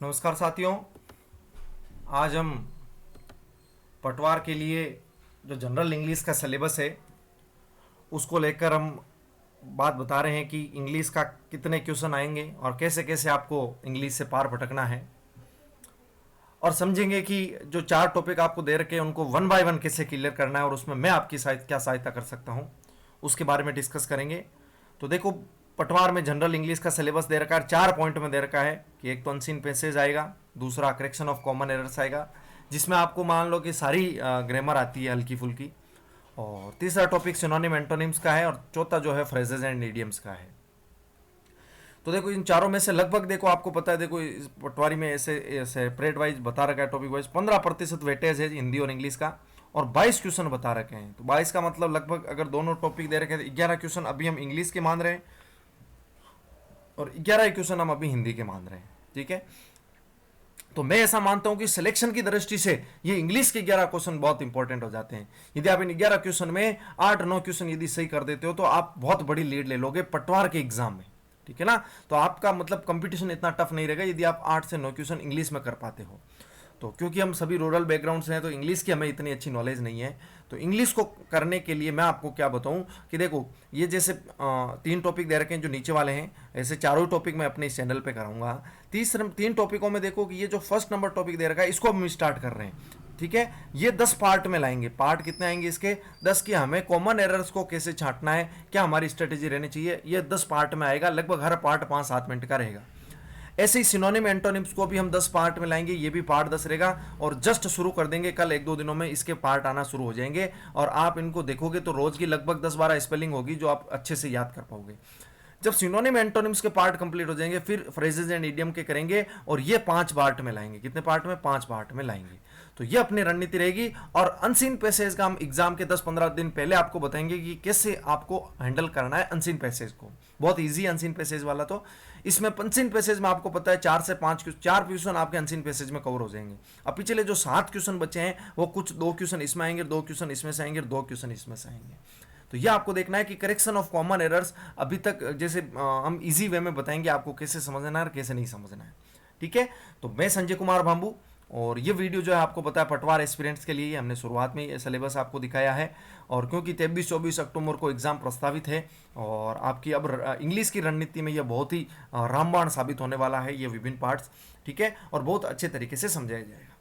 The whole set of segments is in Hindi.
नमस्कार साथियों। आज हम पटवार के लिए जो जनरल इंग्लिश का सिलेबस है उसको लेकर हम बात बता रहे हैं कि इंग्लिश का कितने क्वेश्चन आएंगे और कैसे कैसे आपको इंग्लिश से पार भटकना है, और समझेंगे कि जो 4 टॉपिक आपको दे रखे हैं उनको वन बाय वन कैसे क्लियर करना है और उसमें मैं आपकी क्या सहायता कर सकता हूँ उसके बारे में डिस्कस करेंगे। तो देखो, पटवार में जनरल इंग्लिश का सिलेबस दे रखा है, 4 पॉइंट में दे रखा है कि एक तो अनसीन पैसेज आएगा, दूसरा करेक्शन ऑफ कॉमन एरर्स आएगा जिसमें आपको मान लो कि सारी ग्रामर आती है हल्की फुल्की, और तीसरा टॉपिक सिनोनिम एंटोनिम्स का है, और चौथा जो है फ्रेजेज एंड इडियम्स का है। तो देखो, इन चारों में से लगभग देखो आपको पता है, देखो इस पटवारी में ऐसे सेपरेट वाइज बता रखा है, टॉपिक वाइज 15% वेटेज है हिंदी और इंग्लिश का, और 22 क्वेश्चन बता रखे हैं। तो 22 का मतलब लगभग अगर दोनों टॉपिक दे रखे हैं तो 11 क्वेश्चन अभी हम इंग्लिश के मान रहे हैं और 11 क्वेश्चन हम अभी हिंदी के मान रहे हैं। ठीक है, तो मैं ऐसा मानता हूं कि सिलेक्शन की दृष्टि से ये इंग्लिश के 11 क्वेश्चन बहुत इंपॉर्टेंट हो जाते हैं। यदि आप इन 11 क्वेश्चन में 8-9 क्वेश्चन यदि सही कर देते हो तो आप बहुत बड़ी लीड ले लोगे पटवार के एग्जाम में। ठीक है ना, तो आपका मतलब कंपटीशन इतना टफ नहीं रहेगा यदि आप 8 से 9 क्वेश्चन इंग्लिश में कर पाते हो। तो क्योंकि हम सभी रूरल बैकग्राउंड से हैं तो इंग्लिश की हमें इतनी अच्छी नॉलेज नहीं है, तो इंग्लिश को करने के लिए मैं आपको क्या बताऊं कि देखो, ये जैसे 3 टॉपिक दे रखे हैं जो नीचे वाले हैं, ऐसे चारों टॉपिक मैं अपने इस चैनल पे कराऊंगा। 3 टॉपिकों में देखो कि ये जो फर्स्ट नंबर टॉपिक दे रखा है इसको हम स्टार्ट कर रहे हैं। ठीक है, ये 10 पार्ट में लाएंगे। पार्ट कितने आएंगे इसके? 10 की हमें कॉमन एरर्स को कैसे छांटना है, क्या हमारी स्ट्रेटेजी रहनी चाहिए, ये 10 पार्ट में आएगा। लगभग हर पार्ट 5-7 मिनट का रहेगा। ऐसे ही सिनोनिम एंटोनिम्स को भी हम 10 पार्ट में लाएंगे, ये भी पार्ट 10 रहेगा, और जस्ट शुरू कर देंगे। कल 1-2 दिनों में इसके पार्ट आना शुरू हो जाएंगे और आप इनको देखोगे तो रोज की लगभग 10-12 स्पेलिंग होगी जो आप अच्छे से याद कर पाओगे। जब सिनोनिम एंटोनिम्स के पार्ट कंप्लीट हो जाएंगे फिर फ्रेजेज एंड इडियम के करेंगे, और ये 5 पार्ट में लाएंगे। कितने पार्ट में? 5 पार्ट में लाएंगे। तो ये अपनी रणनीति रहेगी। और अनसीन पैसेज का हम एग्जाम के 10-15 दिन पहले आपको बताएंगे कि कैसे आपको हैंडल करना है अनसीन पैसेज को। बहुत ईजी अनसीन पैसेज वाला। तो इसमें अनसीन पैसेज में आपको पता है 4 से 5 4 क्वेश्चन आपके अनसीन पैसेज में कवर हो जाएंगे। अब पिछले जो 7 क्वेश्चन बचे हैं वो कुछ 2 क्वेश्चन इसमें आएंगे, 2 क्वेश्चन इसमें से आएंगे, 2 क्वेश्चन इसमें से आएंगे। तो ये आपको देखना है कि करेक्शन ऑफ कॉमन एरर्स अभी तक जैसे हम इजी वे में बताएंगे आपको कैसे समझना है और कैसे नहीं समझना है। ठीक है, तो मैं संजय कुमार भांबू, और ये वीडियो जो है आपको पता है पटवार एस्पिरेंट्स के लिए हमने शुरुआत में ये सिलेबस आपको दिखाया है। और क्योंकि 23-24 अक्टूबर को एग्जाम प्रस्तावित है और आपकी अब इंग्लिश की रणनीति में यह बहुत ही रामबाण साबित होने वाला है, ये विभिन्न पार्ट्स। ठीक है, और बहुत अच्छे तरीके से समझाया जाएगा।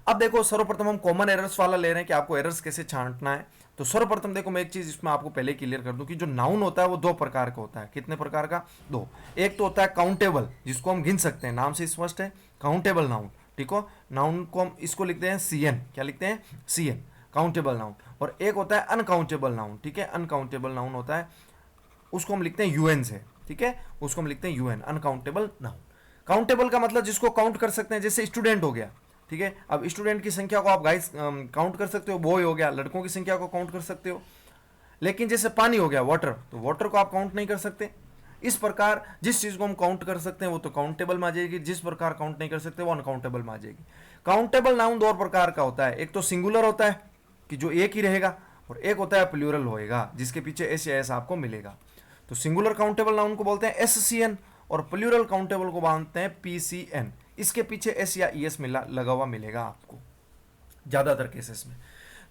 अब देखो, सर्वप्रथम हम कॉमन एरर्स वाला ले रहे हैं कि आपको एरर्स कैसे छांटना है। तो सर्वप्रथम देखो, मैं एक चीज इसमें आपको पहले क्लियर कर दूं कि जो नाउन होता है वो 2 प्रकार का होता है। कितने प्रकार का? 2। एक तो होता है काउंटेबल, जिसको हम गिन सकते हैं, नाम से स्पष्ट है, काउंटेबल नाउन। ठीक हो, नाउन को हम इसको लिखते हैं CN। क्या लिखते हैं? CN, countable noun. और एक होता है अनकाउंटेबल नाउन। ठीक है, अनकाउंटेबल नाउन होता है, उसको हम लिखते हैं UN से। ठीक है, उसको हम लिखते हैं UN, अनकाउंटेबल नाउन। काउंटेबल का मतलब जिसको काउंट कर सकते हैं, जैसे स्टूडेंट हो गया। ठीक है, अब स्टूडेंट की संख्या को आप गाइस काउंट कर सकते हो, बॉय हो गया, लड़कों की संख्या को काउंट कर सकते हो। लेकिन जैसे पानी हो गया, वाटर, तो वाटर को आप काउंट नहीं कर सकते। इस प्रकार जिस चीज को हम काउंट कर सकते हैं वो तो काउंटेबल में आ जाएगी, जिस प्रकार काउंट नहीं कर सकते वो अनकाउंटेबल में आ जाएगी। काउंटेबल नाउन 2 प्रकार का होता है। एक तो सिंगुलर होता है कि जो एक ही रहेगा, और एक होता है प्लूरल होएगा जिसके पीछे एस या एस आपको मिलेगा। तो सिंगुलर काउंटेबल नाउन को बोलते हैं SCN, और प्लूरल काउंटेबल को बोलते हैं PCN। इसके पीछे एस या ES लगा हुआ मिलेगा आपको ज्यादातर केसेस में।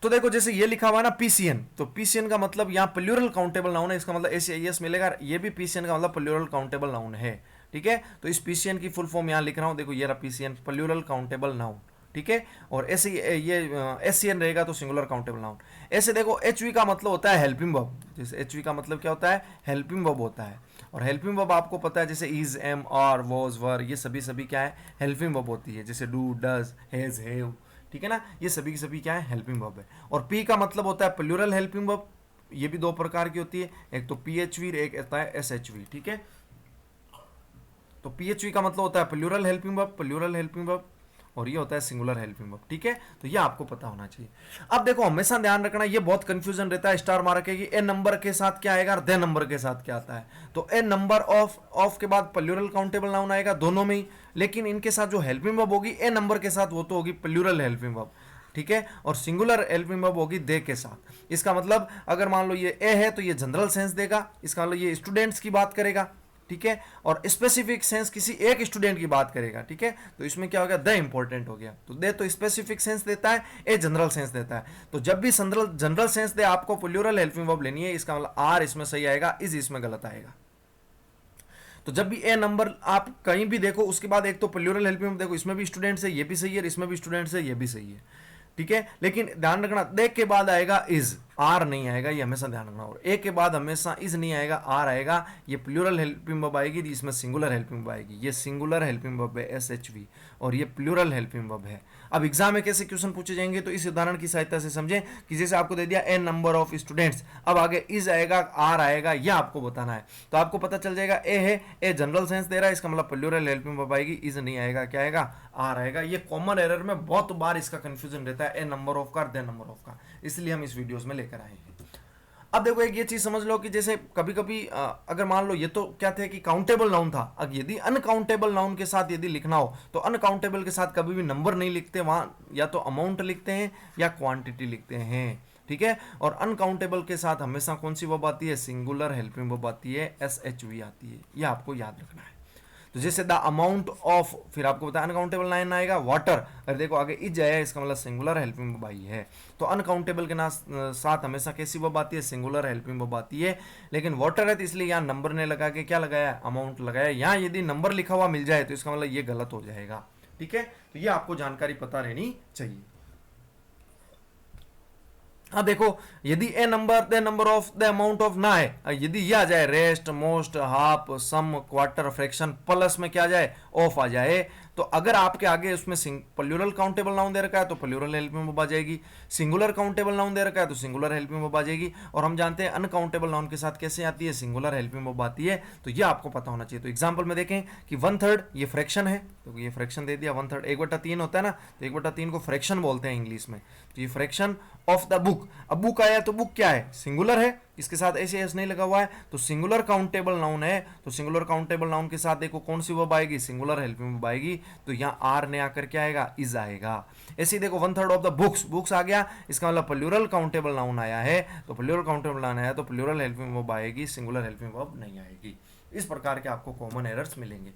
तो देखो, जैसे ये लिखा हुआ है ना PCN, तो PCN का मतलब यहाँ प्लूरल काउंटेबल नाउन है, इसका मतलब एस या ES मिलेगा। ये भी PCN का मतलब प्लूरल काउंटेबल नाउन है। ठीक है, तो इस PCN की फुल फॉर्म यहाँ लिख रहा हूँ, देखो ये रहा PCN, प्लूरल काउंटेबल नाउन। ठीक है, और ऐसे ये SCN रहेगा तो सिंगुलर काउंटेबल नाउन। ऐसे देखो, HV का मतलब होता है हेल्पिंग वर्ब। जैसे HV का मतलब क्या होता है? हेल्पिंग वर्ब होता है। और हेल्पिंग वर्ब आपको पता है, जैसे इज, एम, आर, वॉज, वर, ये सभी क्या है? हेल्पिंग वर्ब होती है। जैसे डू, डज, हैज, हैव। ठीक है ना, ये सभी की सभी क्या है? हेल्पिंग वर्ब है। और P का मतलब होता है प्लूरल हेल्पिंग वर्ब। ये भी 2 प्रकार की होती है, एक तो PHV, एक होता है SHV। ठीक है, तो PHV का मतलब होता है plural helping verb, plural helping verb, और ये होता है सिंगुलर हेल्पिंग वर्ब। ठीक है, तो ये आपको पता होना चाहिए। अब देखो, हमेशा ध्यान रखना, ये बहुत कंफ्यूजन रहता है स्टार मार्क है कि ए नंबर के साथ क्या आएगा और दे नंबर के साथ क्या आता है। तो ए नंबर ऑफ के बाद प्लूरल काउंटेबल नाउन आएगा दोनों में ही, लेकिन इनके साथ जो हेल्पिंग वर्ब होगी ए नंबर के साथ वो तो होगी प्लूरल हेल्पिंग वर्ब। ठीक है, और सिंगुलर हेल्पिंग वर्ब होगी दे के साथ। इसका मतलब अगर मान लो ये ए है तो ये जनरल सेंस देगा, इसका मतलब ये स्टूडेंट्स की बात करेगा। ठीक है, और स्पेसिफिक सेंस किसी एक स्टूडेंट की बात करेगा, ठीक है, तो इसमें क्या हो गया, द इंपॉर्टेंट हो गया। तो दे तो स्पेसिफिक सेंस देता है, ए जनरल सेंस देता है। तो जब भी जनरल सेंस दे आपको प्लूरल हेल्पिंग वर्ब लेनी है, इसका मतलब आर इसमें सही आएगा, इज इसमें गलत आएगा। तो जब भी ए नंबर आप कहीं भी देखो, उसके बाद एक तो प्लूरल हेल्पिंग वर्ब देखो, इसमें भी स्टूडेंट्स है, ये भी सही है, इसमें भी स्टूडेंट्स है, ये भी सही है, ठीक है। लेकिन ध्यान रखना, देख के बाद आएगा इज, आर नहीं आएगा, ये हमेशा ध्यान रखना। और ए के बाद हमेशा इज नहीं आएगा, आर आएगा। ये प्लूरल हेल्पिंग वर्ब आएगी, इसमें सिंगुलर हेल्पिंग वर्ब आएगी। ये सिंगुलर हेल्पिंग वर्ब है SHV, और ये प्लूरल हेल्पिंग वर्ब है। अब एग्जाम में कैसे क्वेश्चन पूछे जाएंगे, तो इस उदाहरण की सहायता से समझें कि जैसे आपको दे दिया n नंबर ऑफ स्टूडेंट्स, अब आगे इज आएगा, आर आएगा, यह आपको बताना है। तो आपको पता चल जाएगा ए है, ए जनरल सेंस दे रहा है, इसका मतलब प्लूरल हेल्पिंग वर्ब आएगी, इज नहीं आएगा, क्या आएगा, आर आएगा। ये कॉमन एरर में बहुत बार इसका कंफ्यूजन रहता है, ए नंबर ऑफ का, दे नंबर ऑफ का, इसलिए हम इस वीडियोस में लेकर आए हैं। अब देखो एक ये चीज समझ लो कि जैसे कभी कभी अगर मान लो ये तो क्या थे कि काउंटेबल नाउन था, अब यदि अनकाउंटेबल नाउन के साथ यदि लिखना हो तो अनकाउंटेबल के साथ कभी भी नंबर नहीं लिखते, वहां या तो अमाउंट लिखते हैं या क्वांटिटी लिखते हैं, ठीक है। और अनकाउंटेबल के साथ हमेशा कौन सी वर्ब आती है, सिंगुलर हेल्पिंग वर्ब आती है, SHV आती है, यह आपको याद रखना है। तो जैसे द अमाउंट ऑफ, फिर आपको बताया अनकाउंटेबल नाइन आएगा, वाटर, अरे देखो आगे इज आया, इसका मतलब सिंगुलर हेल्पिंग वर्ब आई है। तो अनकाउंटेबल के साथ हमेशा कैसी वर्ब आती है, सिंगुलर हेल्पिंग वर्ब आती है। लेकिन वाटर है तो इसलिए यहाँ नंबर ने लगा के क्या लगाया, अमाउंट लगाया। यहाँ यदि नंबर लिखा हुआ मिल जाए तो इसका मतलब ये गलत हो जाएगा, ठीक है। तो ये आपको जानकारी पता रहनी चाहिए। हाँ देखो, यदि a number the number of the amount of ना है, यदि ये आ जाए rest, most, half, some, quarter, fraction, plus में क्या आ जाए, ऑफ आ जाए, तो अगर आपके आगे उसमें प्लूरल काउंटेबल नाउन दे रखा है तो प्लूरल हेल्पिंग वर्ब आ जाएगी, सिंगुलर काउंटेबल नाउन दे रखा है तो सिंगुलर हेल्पिंग वर्ब आ जाएगी। और हम जानते हैं अनकाउंटेबल नाउन के साथ कैसे आती है, सिंगुलर हेल्पिंग वर्ब आती है। तो ये आपको पता होना चाहिए। तो एग्जांपल में देखें कि 1/3 ये फ्रैक्शन है, तो ये फ्रैक्शन दे दिया 1/3, 1/3 होता है ना, तो 1/3 को फ्रैक्शन बोलते हैं इंग्लिश में। तो ये फ्रैक्शन ऑफ द बुक, अब बुक आया तो बुक क्या है, सिंगुलर है, इसके साथ ऐसे एस नहीं लगा हुआ है, तो सिंगुलर काउंटेबल नाउन है। तो सिंगुलर काउंटेबल नाउन के साथ देखो कौन सी वर्ब आएगी, सिंगुलर हेल्पिंग वर्ब आएगी। तो यहाँ आर ने आकर क्या आएगा, इज आएगा। ऐसे ही देखो 1/3 ऑफ द बुक्स, बुक्स आ गया, इसका मतलब प्लूरल काउंटेबल नाउन आया है, तो प्लूरल काउंटेबल नाउन आया तो प्लूरल हेल्पिंग वर्ब आएगी, सिंगुलर हेल्पिंग वर्ब नहीं आएगी। इस प्रकार के आपको कॉमन एरर्स मिलेंगे।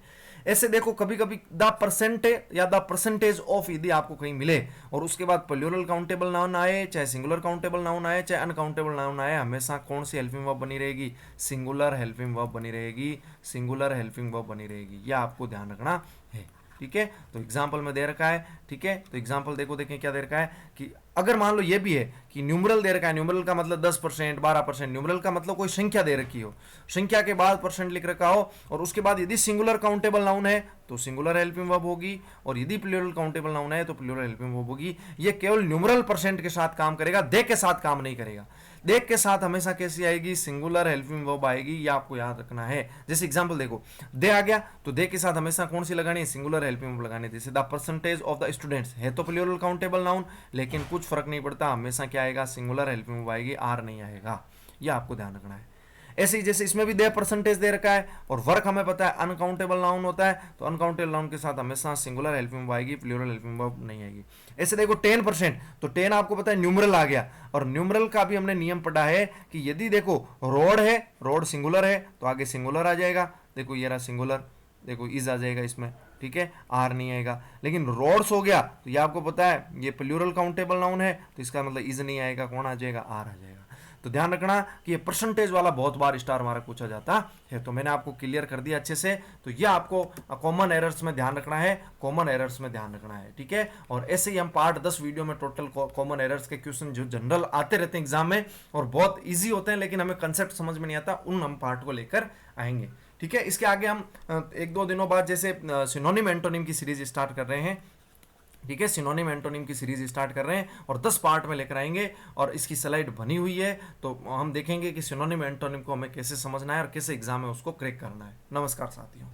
ऐसे देखो कभी कभी द परसेंटेज या द परसेंटेज ऑफ यदि आपको कहीं मिले और उसके बाद प्लूरल काउंटेबल नाउन आए, चाहे सिंगुलर काउंटेबल नाउन आए, चाहे अनकाउंटेबल नाउन आए, हमेशा कौन सी हेल्पिंग वर्ब बनी रहेगी, सिंगुलर हेल्पिंग वर्ब बनी रहेगी, सिंगुलर हेल्पिंग वर्ब बनी रहेगी। यह आपको ध्यान रखना है, ठीक है। तो एग्जाम्पल में दे रखा है, ठीक है। तो एग्जाम्पल देखो, देखें क्या दे रखा है कि अगर मान लो ये भी है कि न्यूमरल दे रखा है, न्यूमरल का मतलब 10%, 12%, न्यूमरल का मतलब कोई संख्या दे रखी हो, संख्या के बाद परसेंट लिख रखा हो, और उसके बाद यदि सिंगुलर काउंटेबल नाउन है तो सिंगुलर हेल्पिंग वर्ब होगी, और यदि प्लूरल काउंटेबल नाउन है तो प्लूरल हेल्पिंग वर्ब होगी। ये केवल न्यूमरल परसेंट के साथ काम करेगा, दे के साथ काम नहीं करेगा। देख के साथ हमेशा कैसी आएगी, सिंगुलर हेल्पिंग वर्ब आएगी, ये आपको याद रखना है। जैसे एग्जांपल देखो, दे आ गया तो दे के साथ हमेशा कौन सी लगानी है, सिंगुलर हेल्पिंग वर्ब लगानी है। जैसे the percentage of the students है तो प्लूरल काउंटेबल नाउन, लेकिन कुछ फर्क नहीं पड़ता, हमेशा क्या आएगा, सिंगुलर हेल्पिंग वर्ब आएगी, आर नहीं आएगा। ये आपको ध्यान रखना है। ऐसे ही जैसे इसमें भी दे परसेंटेज दे रखा है और वर्क हमें पता है अनकाउंटेबल नाउन होता है, तो अनकाउंटेबल नाउन के साथ हमेशा सिंगुलर हेल्पिंग वर्ब आएगी, प्लूरल हेल्पिंग वर्ब नहीं आएगी। ऐसे देखो 10%, तो 10 आपको पता है न्यूमरल आ गया, और न्यूमरल का भी हमने नियम पढ़ा है कि यदि देखो रोड है, रोड सिंगुलर है तो आगे सिंगुलर आ जाएगा, देखो ये रहा सिंगुलर, देखो इज आ जाएगा इसमें, ठीक है, आर नहीं आएगा। लेकिन रोड्स हो गया तो ये आपको पता है ये प्लूरल काउंटेबल नाउन है, तो इसका मतलब इज नहीं आएगा, कौन आ जाएगा, आर आ जाएगा। तो ध्यान रखना कि ये परसेंटेज वाला बहुत बार स्टार मार्क पूछा जाता है, तो मैंने आपको क्लियर कर दिया अच्छे से। तो ये आपको कॉमन एरर्स में ध्यान रखना है, कॉमन एरर्स में ध्यान रखना है, ठीक है। और ऐसे ही हम पार्ट 10 वीडियो में टोटल कॉमन एरर्स के क्वेश्चन जो जनरल आते रहते हैं एग्जाम में और बहुत ईजी होते हैं, लेकिन हमें कंसेप्ट समझ में नहीं आता, उन हम पार्ट को लेकर आएंगे, ठीक है। इसके आगे हम 1-2 दिनों बाद जैसे सिनोनिम एंटोनिम की सीरीज स्टार्ट कर रहे हैं, ठीक है, सिनोनिम एंटोनिम की सीरीज स्टार्ट कर रहे हैं और 10 पार्ट में लेकर आएंगे, और इसकी स्लाइड बनी हुई है, तो हम देखेंगे कि सिनोनिम एंटोनिम को हमें कैसे समझना है और कैसे एग्जाम में उसको क्रैक करना है। नमस्कार साथियों।